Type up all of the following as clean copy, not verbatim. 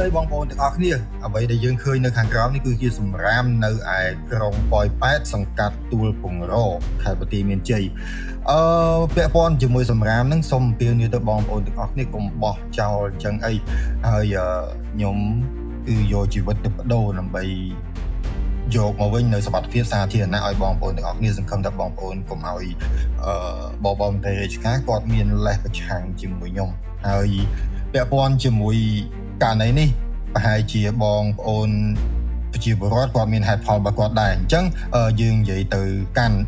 Đây bong bồnទាំងអស់គ្នាអ្វីដែលយើងឃើញនៅខាងក្រោមនេះគឺជាសម្រាមនៅឯក្រុងប៉ោយប៉ែតសង្កាត់ទួលពងរខេត្តបន្ទាយមានជ័យពាក់ព័ន្ធជាមួយសម្រាមហ្នឹងសូមអំពាវនាវទៅបងប្អូនទាំងអស់គ្នាកុំបោះចោលអញ្ចឹងអីហើយខ្ញុំគឺយកជីវិតទៅបដូរដើម្បីយកមកវិញនៅសុខភាពសាធារណៈឲ្យបងប្អូនទាំងអស់គ្នាសង្ឃឹមថាបងប្អូនកុំឲ្យបបមន្ត្រីរាជការគាត់មានលេសប្រឆាំងជាមួយខ្ញុំហើយពាក់ព័ន្ធជាមួយករណីនេះប្រហែលជាបងប្អូនប្រជាពលរដ្ឋគាត់មានហេតុផលរបស់គាត់ដែរអញ្ចឹងយើងនិយាយទៅកាន់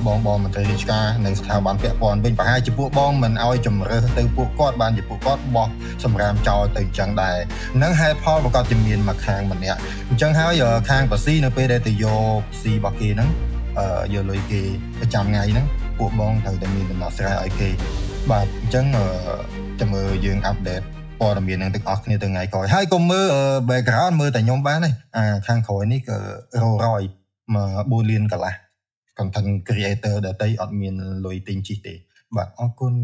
បងមន្ត្រីរាជការនៅស្ថាប័នពាក់ព័ន្ធវិញប្រហែលជាពួកបងមិនឲ្យជំរើសទៅពួកគាត់បានជាពួកគាត់បោះសម្រាមចោលទៅអញ្ចឹងដែរនឹងហេតុផលប្រកបជាមានមួយខាងម្នាក់អញ្ចឹងហើយខាងបស៊ីនៅពេលដែលទៅយកស៊ីរបស់គេហ្នឹងយកលុយគេប្រចាំថ្ងៃហ្នឹងពួកបងត្រូវតែមានដំណោះស្រាយឲ្យគេបាទអញ្ចឹងចាំមើលយើងអាប់ដេតព័ត៌មាននឹងទាំងអស់គ្នាទៅថ្ងៃក្រោយហើយកុំមើល background មើលតែខ្ញុំបានទេខាងក្រោយនេះក៏រយមក4លានកន្លះ content creator ដទៃអត់មានលុយទិញជីកទេបាទអរគុណ